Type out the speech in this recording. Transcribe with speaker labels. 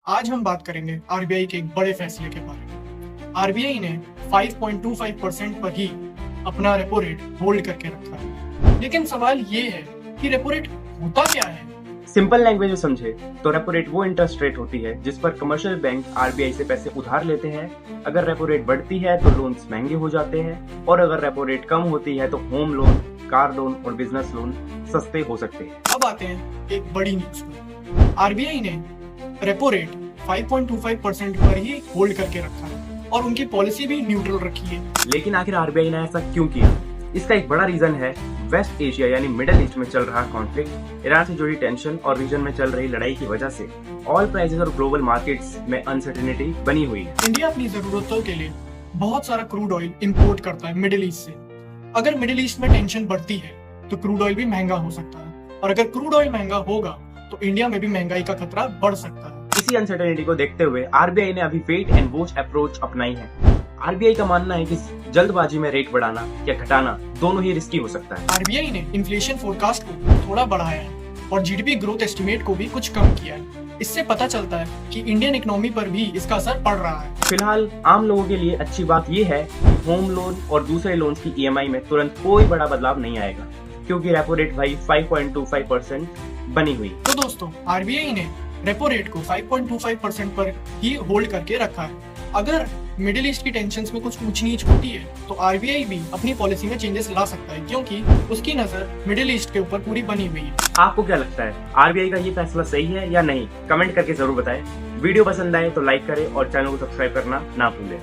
Speaker 1: आज हम बात करेंगे आरबीआई के एक बड़े फैसले के बारे में। आरबीआई ने 5.25% पर ही अपना रेपो रेट होल्ड करके रखा है। लेकिन सवाल ये है कि रेपो रेट होता क्या है?
Speaker 2: सिंपल लैंग्वेज में समझे तो रेपो रेट वो इंटरेस्ट रेट होती है जिस पर कमर्शियल बैंक आरबीआई से पैसे उधार लेते हैं। अगर रेपो रेट बढ़ती है तो लोन्स महंगे हो जाते हैं और अगर रेपो रेट कम होती है तो होम लोन, कार लोन और बिजनेस लोन सस्ते हो सकते हैं।
Speaker 1: अब आते हैं एक बड़ी न्यूज पर। आरबीआई ने रेपो रेट 5.25% पर ही होल्ड करके रखा है और उनकी पॉलिसी भी न्यूट्रल रखी है।
Speaker 2: लेकिन आखिर आरबीआई ने ऐसा क्यों किया? इसका एक बड़ा रीजन है वेस्ट एशिया यानी मिडिल ईस्ट में चल रहा कॉन्फ्लिक्ट, ईरान से जुड़ी टेंशन और रीजन में चल रही लड़ाई की वजह से ऑयल प्राइसेस और ग्लोबल मार्केट्स में अनसर्टेनिटी बनी हुई है।
Speaker 1: इंडिया अपनी जरूरतों के लिए बहुत सारा क्रूड ऑयल इंपोर्ट करता है मिडिल ईस्ट से। अगर मिडिल ईस्ट में टेंशन बढ़ती है तो क्रूड ऑयल भी महंगा हो सकता है और अगर क्रूड ऑयल महंगा होगा तो इंडिया में भी महंगाई का खतरा बढ़ सकता है।
Speaker 2: इसी अनसर्टेनिटी को देखते हुए आरबीआई ने अभी वेट एंड वॉच अप्रोच अपनाई है। आरबीआई का मानना है कि जल्दबाजी में रेट बढ़ाना या घटाना दोनों ही रिस्की हो सकता है।
Speaker 1: आरबीआई ने इन्फ्लेशन फोरकास्ट को थोड़ा बढ़ाया है और जीडीपी ग्रोथ एस्टिमेट को भी कुछ कम किया है। इससे पता चलता है कि इंडियन इकोनॉमी पर भी इसका असर पड़ रहा है।
Speaker 2: फिलहाल आम लोगों के लिए अच्छी बात यह है कि होम लोन और दूसरे लोन्स की ईएमआई में तुरंत कोई बड़ा बदलाव नहीं आएगा क्योंकि रेपो रेट भाई 5.25% बनी हुई।
Speaker 1: तो दोस्तों, आरबीआई ने रेपो रेट को 5.25% पर ही होल्ड करके रखा है। अगर मिडिल ईस्ट की टेंशन्स में कुछ ऊंच नीच होती है तो आरबीआई भी अपनी पॉलिसी में चेंजेस ला सकता है क्योंकि उसकी नजर मिडिल ईस्ट के ऊपर पूरी बनी हुई है।
Speaker 2: आपको क्या लगता है, आरबीआई का ये फैसला सही है या नहीं? कमेंट करके जरूर बताएं। वीडियो पसंद आए तो लाइक करें और चैनल को सब्सक्राइब करना ना भूलें।